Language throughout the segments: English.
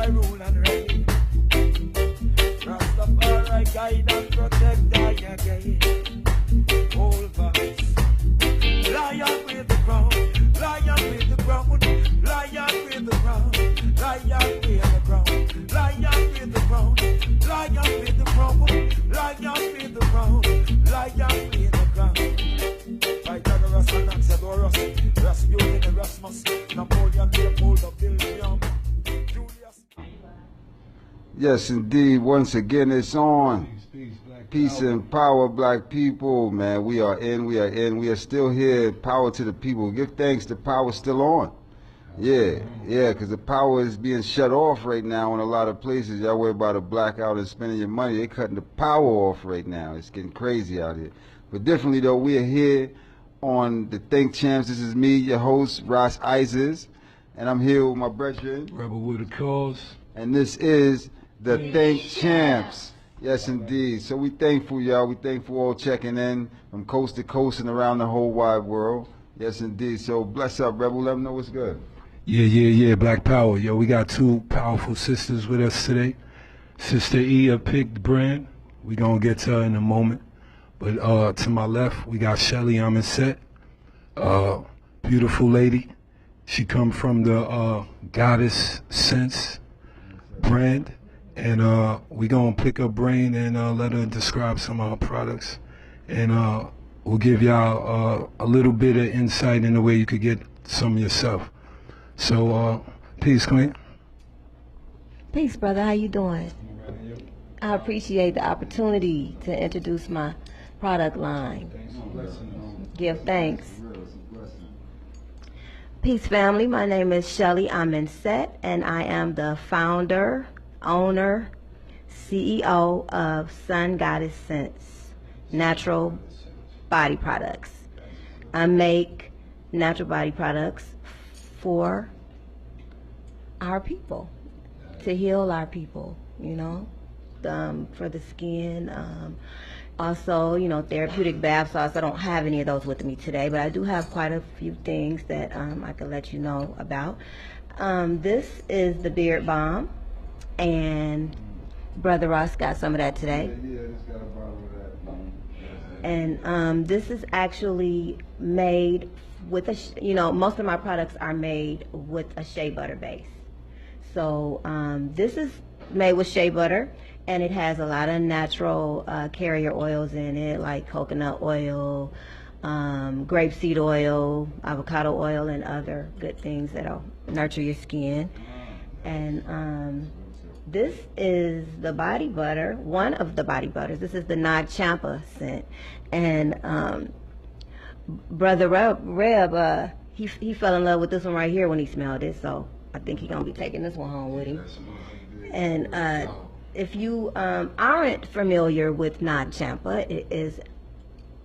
Rastafari rule and reign. Rastafari guide and protect I again. All voice. Lion with the crown, lion with the crown, lion with the crown, lion with the crown, lion with the crown, lion with the crown, lion with the crown, lion with the crown. By Dagger Ross and Axedoros, Rasputin and Erasmus, Napoleon, Leopold of Belgium, Julius. Yes, indeed. Once again, it's on. Peace and power, black people, man. We are in. We are still here. Power to the people. Give thanks, the power's still on. Yeah, because the power is being shut off right now in a lot of places. Y'all worry about a blackout and spending your money. They're cutting the power off right now. It's getting crazy out here. But definitely, though, we are here on the Think Champs. This is me, your host, Ross Isis, and I'm here with my brethren, Rebel with a Cause. and this is the Think Champs. Yes, indeed. So we thankful, y'all. We thankful all checking in from coast to coast and around the whole wide world. Yes, indeed. So bless up, Rebel. Let them know what's good. Yeah. Black Power. Yo, we got two powerful sisters with us today. Sister E of Pig Brand. We gonna get to her in a moment. But to my left, we got Shelly Amenset. Beautiful lady. She come from the Goddess Sense brand. And we gonna pick her brain and let her describe some of her products. And we'll give y'all a little bit of insight in the way you could get some yourself. So, peace, Queen. Peace, brother. How you doing? I appreciate the opportunity to introduce my product line. Give thanks. Peace, family. My name is Shelly Amenset, and I am the founder, owner, CEO of Sun Goddess Sense Natural Body Products. I make natural body products for our people, to heal our people, you know, for the skin. Also, you know, therapeutic bath salts. I don't have any of those with me today, but I do have quite a few things that I could let you know about. This is the beard balm, and Brother Ross got some of that today. Yeah, just got a bottle of that. And this is actually made with a, you know, most of my products are made with a shea butter base. So this is made with shea butter, and it has a lot of natural carrier oils in it, like coconut oil, grapeseed oil, avocado oil, and other good things that'll nurture your skin. And this is the body butter, one of the body butters. This is the Nod Champa scent. And Brother Reb, he fell in love with this one right here when he smelled it, so I think he's gonna be taking this one home with him. And if you aren't familiar with Nod Champa, it is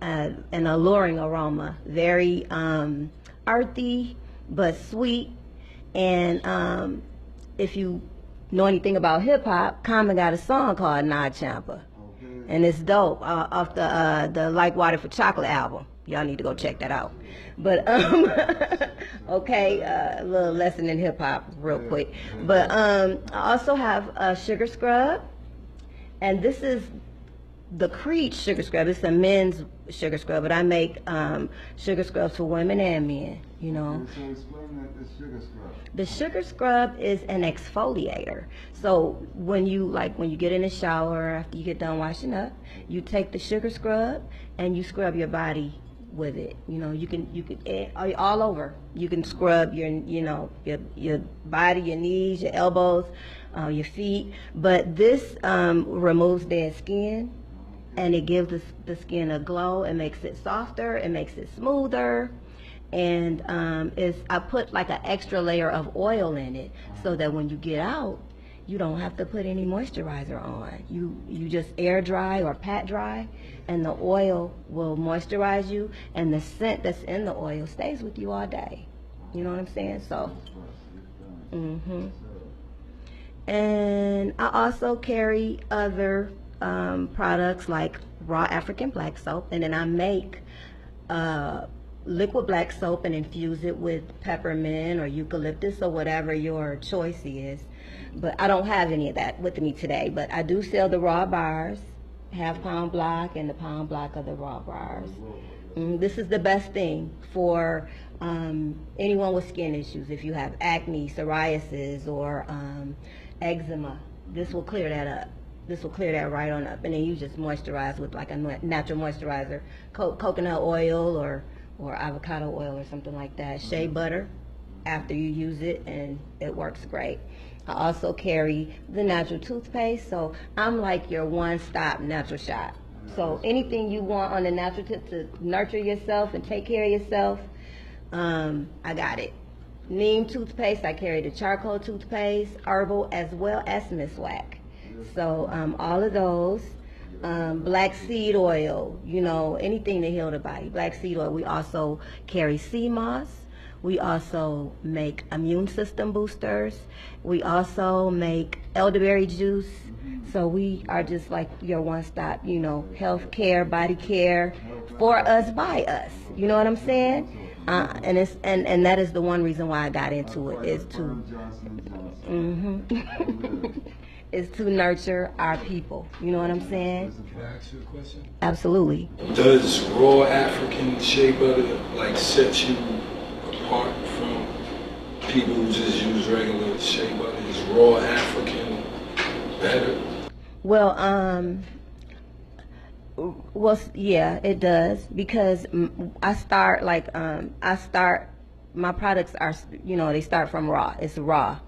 an alluring aroma, very earthy but sweet. And if you know anything about hip hop, Common got a song called Nod Champa, and it's dope, off the Like Water for Chocolate album. Y'all need to go check that out. But okay, a little lesson in hip hop real quick. But I also have a sugar scrub, and this is the Creed sugar scrub. It's a men's sugar scrub, but I make sugar scrubs for women and men, you know. So explain that, this sugar scrub. The sugar scrub is an exfoliator. So when you get in the shower after you get done washing up, you take the sugar scrub and you scrub your body with it. You know, you can all over. You can scrub your body, your knees, your elbows, your feet. But this removes dead skin, and it gives the skin a glow. It makes it softer. It makes it smoother. And I put like an extra layer of oil in it so that when you get out, you don't have to put any moisturizer on. You just air dry or pat dry, and the oil will moisturize you, and the scent that's in the oil stays with you all day. You know what I'm saying? So, And I also carry other products like raw African black soap, and then I make liquid black soap and infuse it with peppermint or eucalyptus or whatever your choice is. But I don't have any of that with me today. But I do sell the raw bars, half pound block and the pound block of the raw bars. This is the best thing for anyone with skin issues. If you have acne, psoriasis, or eczema, this will clear that up. This will clear that right on up. And then you just moisturize with like a natural moisturizer, coconut oil or avocado oil or something like that. Shea butter after you use it, and it works great. I also carry the natural toothpaste, so I'm like your one-stop natural shop. So anything you want on the natural tip to nurture yourself and take care of yourself, I got it. Neem toothpaste, I carry the charcoal toothpaste, herbal, as well as miswak. So all of those, black seed oil, you know, anything to heal the body. Black seed oil. We also carry sea moss. We also make immune system boosters. We also make elderberry juice. So we are just like your one-stop, you know, health care, body care, for us, by us. You know what I'm saying? And that is the one reason why I got into it, is to is to nurture our people. You know what I'm saying? Can I ask you a question? Absolutely. Does raw African shea butter like set you apart from people who just use regular shea butter? Is raw African better? Well, yeah, it does, because I start my products are, you know, they start from raw. It's raw.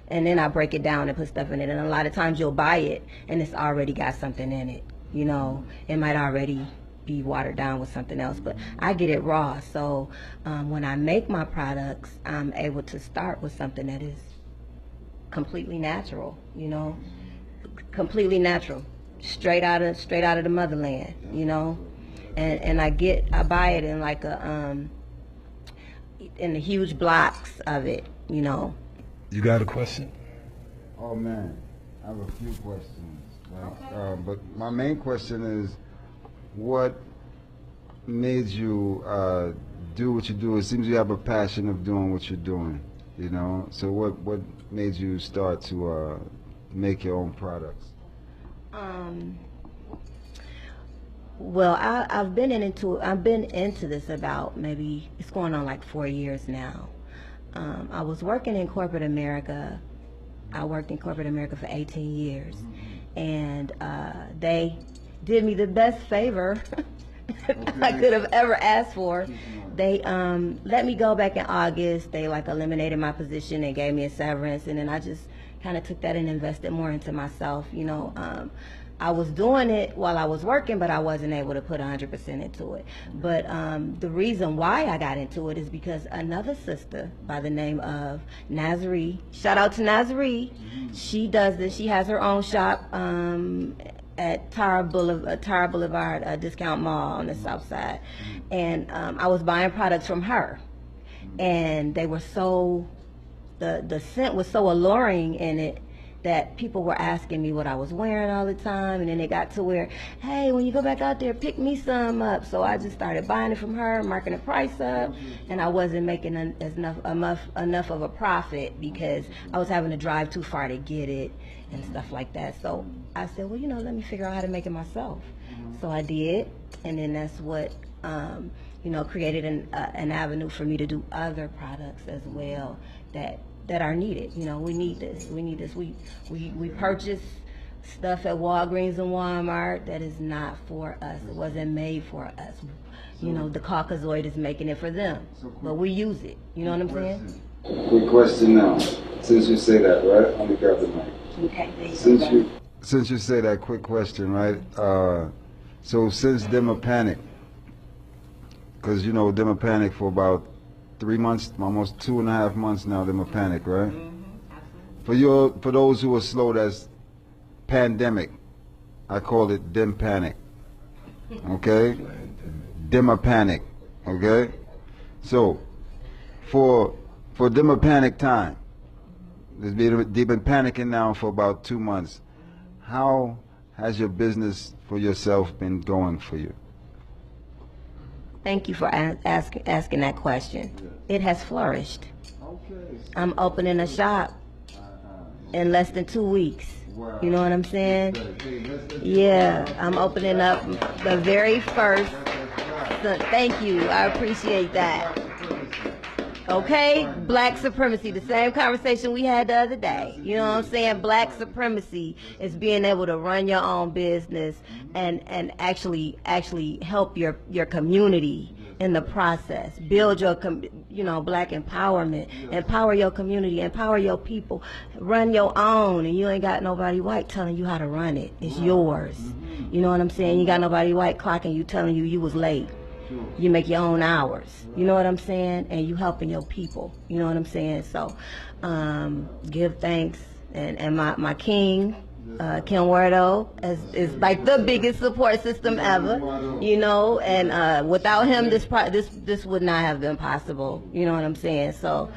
And then I break it down and put stuff in it. And a lot of times you'll buy it and it's already got something in it. You know, it might already be watered down with something else, but I get it raw. So when I make my products, I'm able to start with something that is completely natural, you know, completely natural, straight out of the motherland, you know. And I buy it in like in the huge blocks of it, you know. You got a question? Oh man, I have a few questions. Like, but my main question is, what made you do what you do? It seems you have a passion of doing what you're doing, you know. So what made you start to make your own products? Well, I've been into this about, maybe it's going on like 4 years now. I was working in corporate America. I worked in corporate America for 18 years, and they did me the best favor I could have ever asked for. They let me go back in August. They like eliminated my position. They gave me a severance, and then I just kind of took that and invested more into myself. You know, I was doing it while I was working, but I wasn't able to put 100% into it. But the reason why I got into it is because another sister by the name of Nazaree, shout out to Nazaree, she does this. She has her own shop at Tara Boulevard, a discount mall on the south side. And I was buying products from her. And they were the scent was so alluring in it that people were asking me what I was wearing all the time, and then it got to where, hey, when you go back out there, pick me some up. So I just started buying it from her, marking the price up, and I wasn't making enough of a profit because I was having to drive too far to get it and stuff like that. So I said, well, you know, let me figure out how to make it myself. So I did, and then that's what you know, created an avenue for me to do other products as well that are needed. You know, we need this. We purchase stuff at Walgreens and Walmart that is not for us. It wasn't made for us. You know, the Caucasoid is making it for them, but we use it. You know what I'm saying? Quick question now. Since you say that, right? Let me grab the mic. Okay. Since you say that, quick question, right? So since Demopanic, because you know Demopanic for about 3 months, almost 2.5 months now, Demopanic, right? For those who are slow, that's pandemic. I call it Dempanic. Okay? Demopanic. Okay? So for Demopanic time, they've been panicking now for about 2 months. How has your business for yourself been going for you? Thank you for asking that question. It has flourished. I'm opening a shop in less than 2 weeks. Wow. You know what I'm saying? Hey, Yeah, I'm opening up the very first. Thank you, I appreciate that. Okay, black supremacy, the same conversation we had the other day. You know what I'm saying? Black supremacy is being able to run your own business and actually help your community in the process. Build your black empowerment. Empower your community, empower your people. Run your own, and you ain't got nobody white telling you how to run it. It's yours. You know what I'm saying? You got nobody white clocking you, telling you was late. You make your own hours. You know what I'm saying? And you helping your people. You know what I'm saying? So give thanks. And my king, Ken Wardo, is like the biggest support system ever. You know, and without him, this would not have been possible. You know what I'm saying? So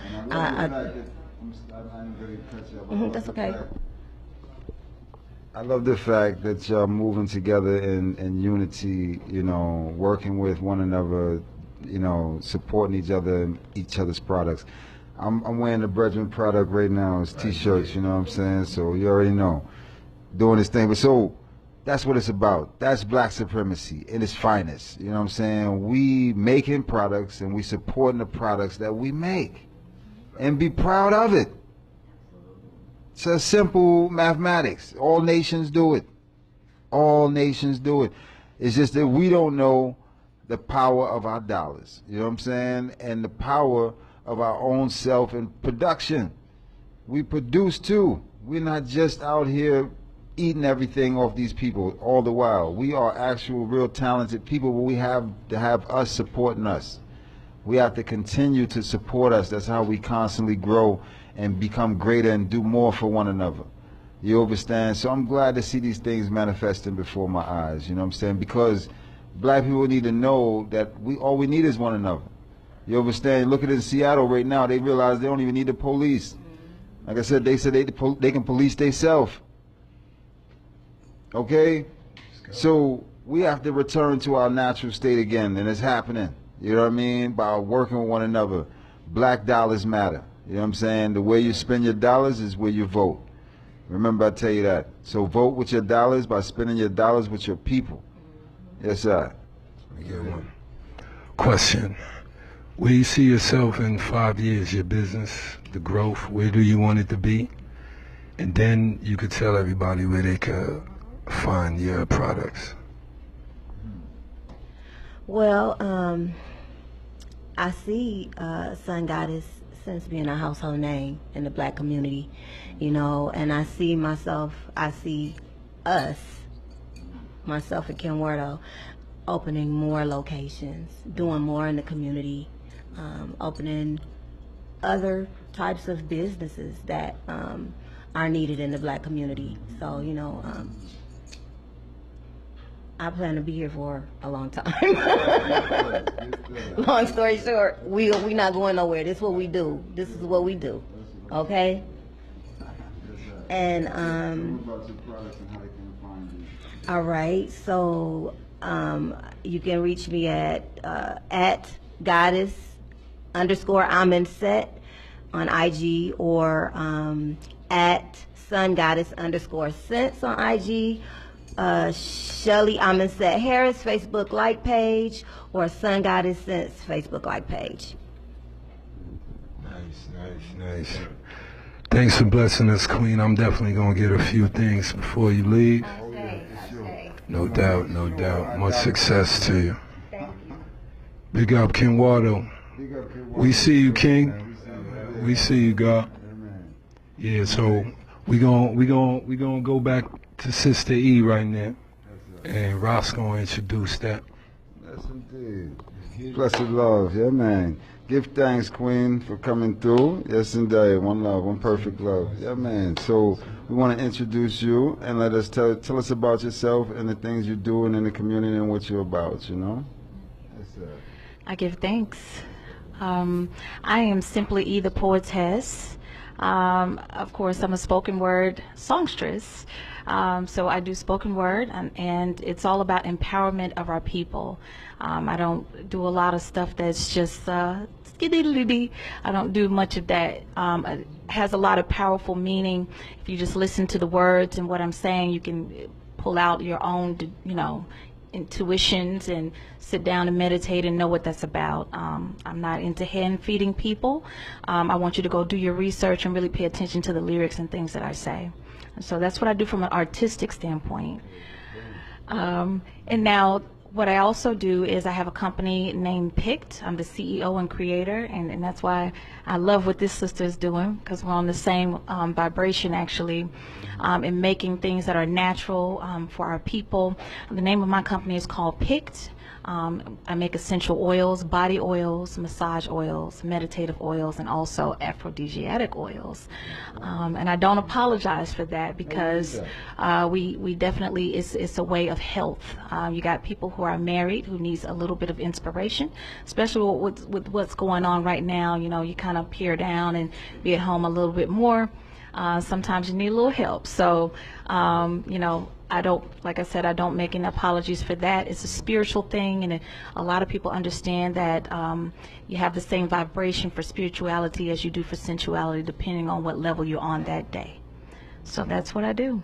that's okay. I love the fact that y'all moving together in unity, you know, working with one another, you know, supporting each other and each other's products. I'm wearing the Brethren product right now. It's t-shirts, you know what I'm saying? So you already know. Doing this thing. But so that's what it's about. That's black supremacy in its finest. You know what I'm saying? We making products and we supporting the products that we make. And be proud of it. It's a simple mathematics. All nations do it. All nations do it. It's just that we don't know the power of our dollars. You know what I'm saying? And the power of our own self and production. We produce too. We're not just out here eating everything off these people all the while. We are actual, real talented people, but we have to have us supporting us. We have to continue to support us. That's how we constantly grow and become greater and do more for one another. You understand? So I'm glad to see these things manifesting before my eyes, you know what I'm saying? Because black people need to know that all we need is one another. You understand? Look at it in Seattle right now. They realize they don't even need the police. Like I said they can police themselves. Okay? So we have to return to our natural state again, and it's happening. You know what I mean? By working with one another. Black dollars matter. You know what I'm saying? The way you spend your dollars is where you vote. Remember, I tell you that. So vote with your dollars by spending your dollars with your people. Yes, sir. Good one. Question. Where do you see yourself in 5 years, your business, the growth, where do you want it to be? And then you could tell everybody where they could find your products. Well, I see Sun Goddess since being a household name in the black community, you know, and I see us, myself and Ken Wardo, opening more locations, doing more in the community, opening other types of businesses that are needed in the black community. So, you know, I plan to be here for a long time. Long story short, we not going nowhere. This is what we do. This is what we do. Okay? And all right. So you can reach me at Goddess_Amenset on IG, or at SunGoddess_Sense on IG. Shelly Amenset Harris Facebook like page, or Sun Goddess Sense Facebook like page. Nice. Thanks for blessing us, Queen. I'm definitely gonna get a few things before you leave. No doubt. Much success to you. Thank you. Big up Ken Wardo. We see you, King. We see you, God. Yeah, so we gonna go back to Sister E right now, and Ross gonna introduce that. Yes, indeed. Blessed love, yeah, man. Give thanks, Queen, for coming through. Yes, indeed. One love, one perfect love. Yeah, man. So we want to introduce you and let us tell us about yourself and the things you're doing in the community and what you're about. You know. Yes, sir. I give thanks. I am simply E the Poetess. Of course, I'm a spoken word songstress. So I do spoken word, and it's all about empowerment of our people. I don't do a lot of stuff that's just skididididi. I don't do much of that. It has a lot of powerful meaning. If you just listen to the words and what I'm saying, you can pull out your own, intuitions and sit down and meditate and know what that's about. I'm not into hand feeding people. I want you to go do your research and really pay attention to the lyrics and things that I say. And so that's what I do from an artistic standpoint. And now what I also do is I have a company named Picked. I'm the CEO and creator, and that's why I love what this sister is doing, because we're on the same vibration, actually, in making things that are natural for our people. The name of my company is called Picked. I make essential oils, body oils, massage oils, meditative oils, and also aphrodisiac oils. And I don't apologize for that, because we definitely, it's a way of health. You got people who are married who needs a little bit of inspiration, especially with what's going on right now. You know, you kind of peer down and be at home a little bit more. Sometimes you need a little help. So, I don't, like I said, I don't make any apologies for that. It's a spiritual thing, and a lot of people understand that you have the same vibration for spirituality as you do for sensuality, depending on what level you're on that day. So that's what I do.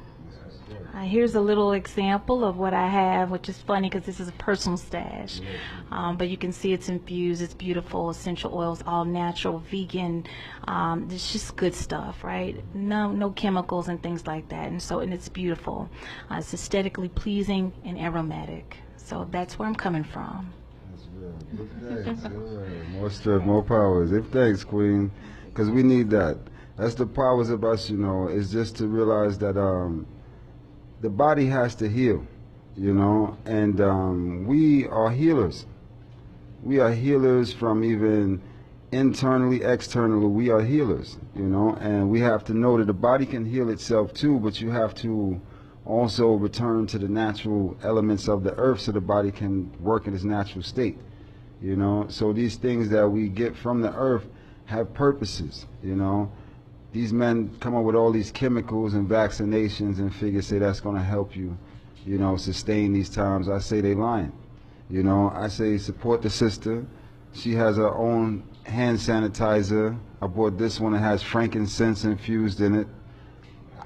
Here's a little example of what I have, which is funny because this is a personal stash. But you can see it's infused, it's beautiful, essential oils, all natural, vegan. It's just good stuff, right? No chemicals and things like that. And it's beautiful. It's aesthetically pleasing and aromatic. So that's where I'm coming from. That's real. Thanks. More strength, more powers. Thanks, Queen, because we need that. That's the powers of us, is just to realize that the body has to heal, and we are healers. We are healers from even internally, externally. We are healers, and we have to know that the body can heal itself too, but you have to also return to the natural elements of the earth so the body can work in its natural state, So these things that we get from the earth have purposes, These men come up with all these chemicals and vaccinations and say that's going to help you, sustain these times. I say they lying. I say support the sister. She has her own hand sanitizer. I bought this one that has frankincense infused in it.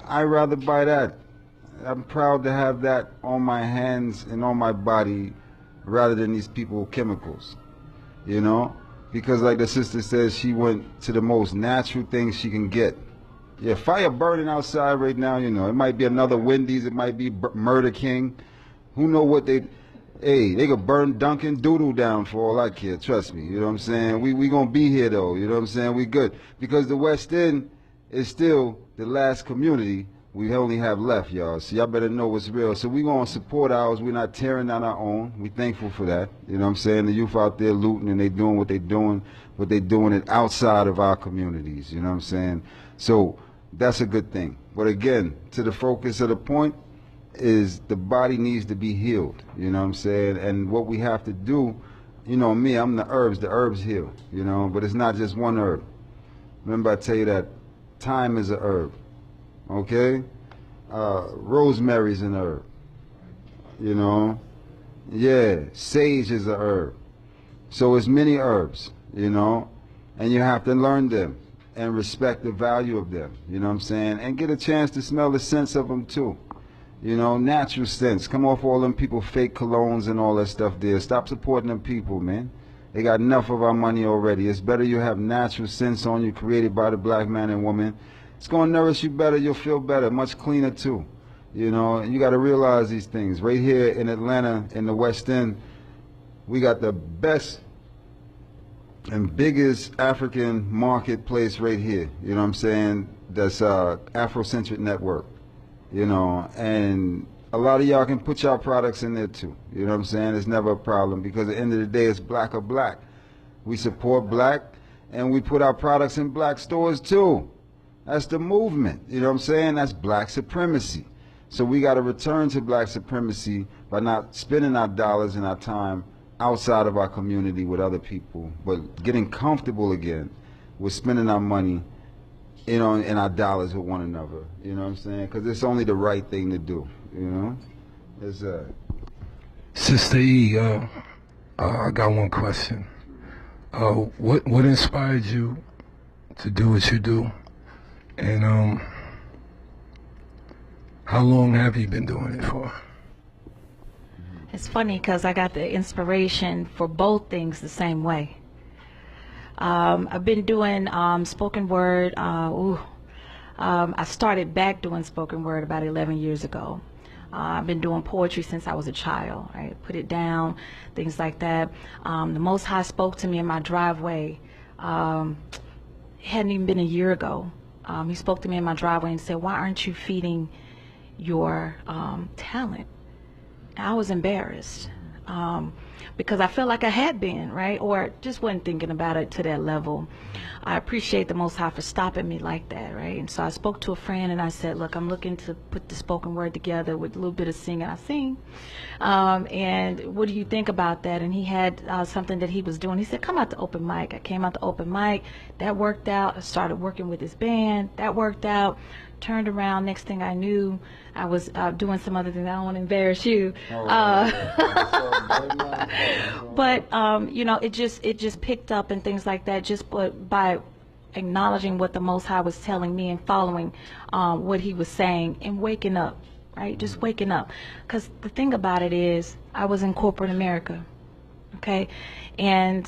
I'd rather buy that. I'm proud to have that on my hands and on my body rather than these people chemicals, Because like the sister says, she went to the most natural things she can get. Yeah, fire burning outside right now, It might be another Wendy's, it might be Murder King. Who know what they could burn Dunkin' Doodle down for all I care, trust me. You know what I'm saying? We gonna be here though, you know what I'm saying? We good. Because the West End is still the last community we only have left, y'all. So y'all better know what's real. So we gonna support ours. We're not tearing down our own. We thankful for that. You know what I'm saying? The youth out there looting and they doing what they doing, but they doing it outside of our communities. You know what I'm saying? So that's a good thing. But again, to the focus of the point is the body needs to be healed. You know what I'm saying? And what we have to do, me, I'm the herbs heal. But it's not just one herb. Remember I tell you that thyme is a herb. Okay, rosemary's an herb. Yeah, sage is a herb. So it's many herbs, and you have to learn them and respect the value of them. You know what I'm saying? And get a chance to smell the scents of them too. Natural scents. Come off all them people fake colognes and all that stuff there. Stop supporting them people, man. They got enough of our money already. It's better you have natural scents on you created by the black man and woman. It's going to nourish you better. You'll feel better, much cleaner too. And you got to realize these things. Right here in Atlanta, in the West End, we got the best and biggest African marketplace right here. You know what I'm saying? That's Afrocentric Network. And a lot of y'all can put y'all products in there too. You know what I'm saying? It's never a problem because at the end of the day, it's black or black. We support black and we put our products in black stores too. That's the movement, you know what I'm saying? That's black supremacy. So we got to return to black supremacy by not spending our dollars and our time outside of our community with other people, but getting comfortable again with spending our money you know, in our dollars with one another. You know what I'm saying? Because it's only the right thing to do. You know, it's Sister E, I got one question. What inspired you to do what you do, and how long have you been doing it for? It's funny because I got the inspiration for both things the same way. I've been doing spoken word. I started back doing spoken word about 11 years ago. I've been doing poetry since I was a child. I put it down, things like that. The Most High spoke to me in my driveway. It hadn't even been a year ago. He spoke to me in my driveway and said, "Why aren't you feeding your talent?" And I was embarrassed because I felt like I had been, right? Or just wasn't thinking about it to that level. I appreciate the Most High for stopping me like that, right? And so I spoke to a friend and I said, "Look, I'm looking to put the spoken word together with a little bit of singing. I sing. And what do you think about that?" And he had something that he was doing. He said, "Come out to open mic." I came out to open mic. That worked out. I started working with his band. That worked out. Turned around. Next thing I knew, I was doing some other things. I don't want to embarrass you. But you know, it just picked up and things like that. Just by acknowledging what the Most High was telling me and following what He was saying and waking up, right? Just waking up. Because the thing about it is, I was in corporate America, okay, and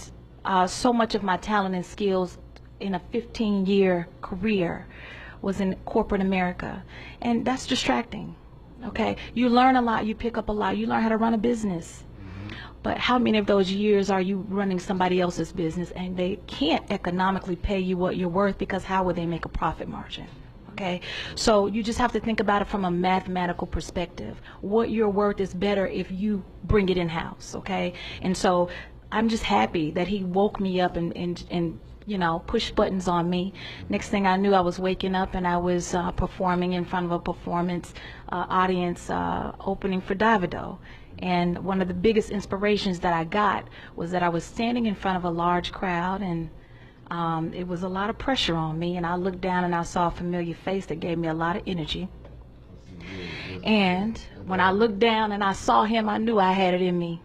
so much of my talent and skills in a 15-year career was in corporate America, and that's distracting. Okay, you learn a lot, you pick up a lot, you learn how to run a business, but how many of those years are you running somebody else's business and they can't economically pay you what you're worth, because how would they make a profit margin? Okay, so you just have to think about it from a mathematical perspective. What you're worth is better if you bring it in-house. Okay, and so I'm just happy that He woke me up and you know, push buttons on me. Next thing I knew, I was waking up and I was performing in front of a performance audience opening for Davido. And one of the biggest inspirations that I got was that I was standing in front of a large crowd, and it was a lot of pressure on me, and I looked down and I saw a familiar face that gave me a lot of energy. And when I looked down and I saw him, I knew I had it in me.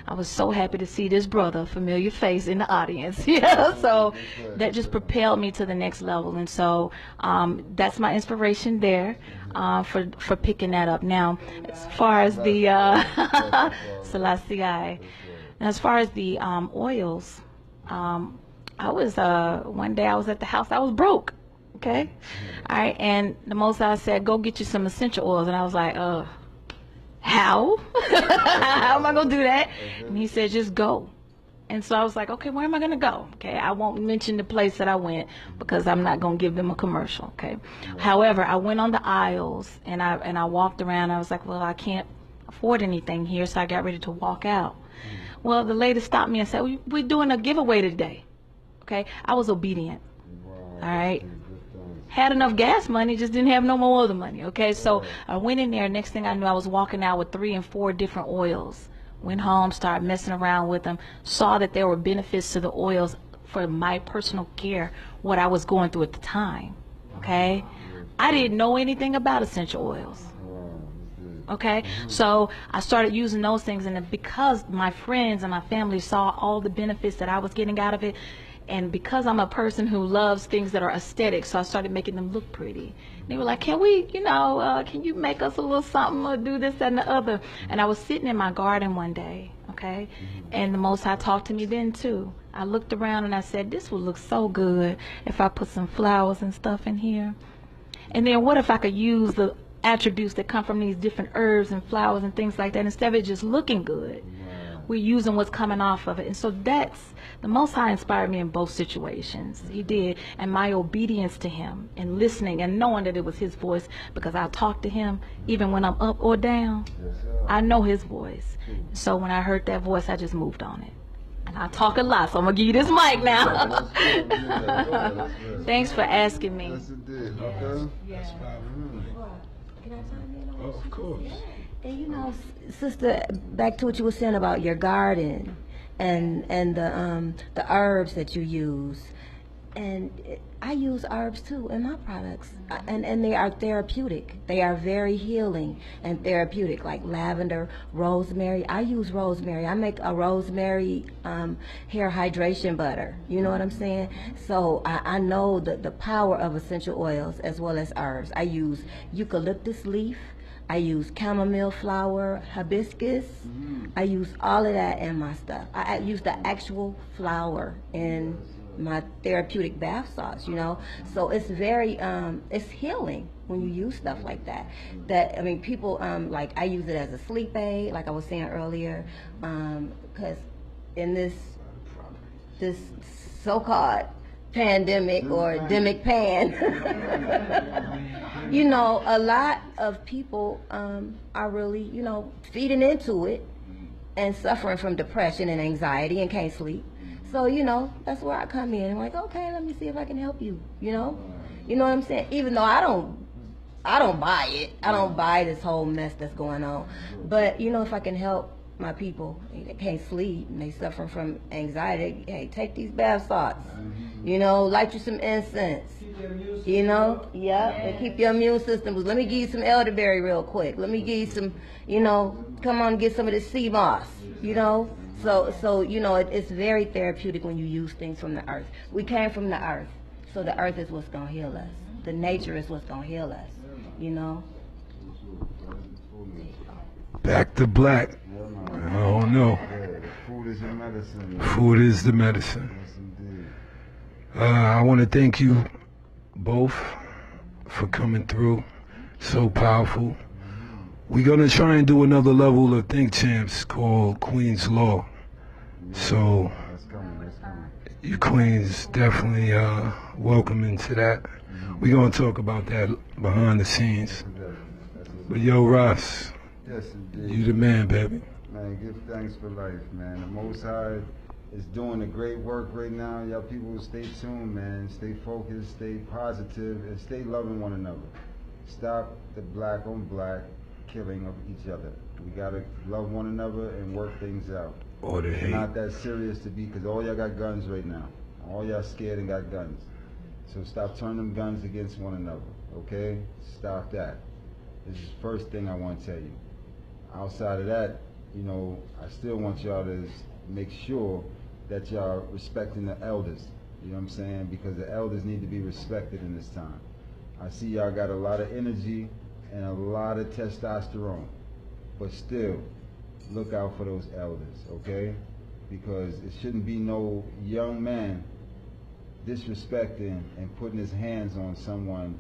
I was so happy to see this brother, familiar face, in the audience. Yeah, so that just propelled me to the next level. And so that's my inspiration there for picking that up. Now, as far as the Selassie, as far as the oils, I was one day I was at the house. I was broke. Okay, all right, and the Most High said, "Go get you some essential oils," and I was like, how? How am I going to do that? And he said, "Just go." And so I was like, okay, where am I going to go? Okay, I won't mention the place that I went because I'm not going to give them a commercial, okay? However, I went on the aisles and I walked around. I was like, well, I can't afford anything here, so I got ready to walk out. Well, the lady stopped me and said, we're doing a giveaway today, okay? I was obedient, all right? Had enough gas money, just didn't have no more other money, okay? So I went in there. Next thing I knew, I was walking out with 3 and 4 different oils. Went home, started messing around with them, saw that there were benefits to the oils for my personal care, what I was going through at the time, okay? I didn't know anything about essential oils, okay? So I started using those things, and because my friends and my family saw all the benefits that I was getting out of it, and because I'm a person who loves things that are aesthetic, so I started making them look pretty. And they were like, can we, you know, can you make us a little something or do this, that, and the other? And I was sitting in my garden one day, okay? And the Most High talked to me then too. I looked around and I said, this would look so good if I put some flowers and stuff in here. And then what if I could use the attributes that come from these different herbs and flowers and things like that, instead of it just looking good? We're using what's coming off of it. And so that's, the Most High inspired me in both situations. He did. And my obedience to Him and listening and knowing that it was His voice, because I talk to Him even when I'm up or down. I know His voice. So when I heard that voice, I just moved on it. And I talk a lot, so I'm going to give you this mic now. Thanks for asking me. Yes, indeed. Okay. That's powerful. Can I chime in on Of course. And you know, sister, back to what you were saying about your garden and the herbs that you use. I use herbs too in my products, and they are therapeutic. They are very healing and therapeutic, like lavender, rosemary. I use rosemary. I make a rosemary hair hydration butter. You know what I'm saying? So I know the power of essential oils as well as herbs. I use eucalyptus leaf. I use chamomile flower, hibiscus. I use all of that in my stuff. I use the actual flower in my therapeutic bath salts, you know. So it's very, it's healing when you use stuff like that. I mean, people, like I use it as a sleep aid, like I was saying earlier, because in this so-called pandemic or demic pan, you know, a lot of people are really, you know, feeding into it and suffering from depression and anxiety and can't sleep. So, you know, that's where I come in. I'm like, okay, let me see if I can help you, you know? You know what I'm saying? Even though I don't buy it. I don't buy this whole mess that's going on. But, you know, if I can help my people that can't sleep and they suffering from anxiety, hey, take these bath salts. You know, light you some incense. You know, and keep your immune system. Let me give you some elderberry real quick. Let me give you some, you know, come on and get some of this sea moss, you know. So you know, it's very therapeutic when you use things from the earth. We came from the earth, so the earth is what's gonna heal us. The nature is what's gonna heal us, you know. Back to black. I don't know. Food is your medicine. Food is the medicine. Yes, indeed. I want to thank you both for coming through. So powerful. We're going to try and do another level of Think Champs called Queen's Law. So That's coming. you queens definitely welcome into that. We're going to talk about that behind the scenes. But yo, Ross, Yes, indeed. you the man, baby. Man, give thanks for life, man. The Most High is doing a great work right now. Y'all people stay tuned, man. Stay focused, stay positive, and stay loving one another. Stop the black on black killing of each other. We gotta love one another and work things out. Or the It's hate. not that serious to be, because all y'all got guns right now. All y'all scared and got guns. So stop turning them guns against one another, okay? Stop that. This is the first thing I want to tell you. Outside of that, you know, I still want y'all to make sure that y'all respecting the elders. You know what I'm saying? Because the elders need to be respected in this time. I see y'all got a lot of energy and a lot of testosterone, but still, look out for those elders, okay? Because it shouldn't be no young man disrespecting and putting his hands on someone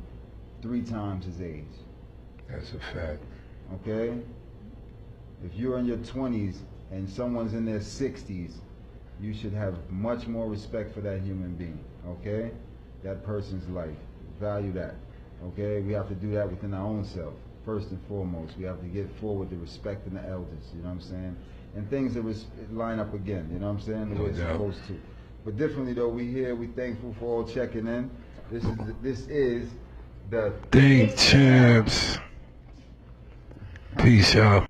3 times his age, That's a fact. okay? If you're in your 20s and someone's in their 60s, you should have much more respect for that human being, okay? That person's life. Value that, okay? We have to do that within our own self. First and foremost, we have to get forward to respecting the elders, you know what I'm saying? And things that line up again, you know what I'm saying? The way it's supposed to. But definitely though, we here, we thankful for all checking in. This is the Think Champs. Peace, y'all.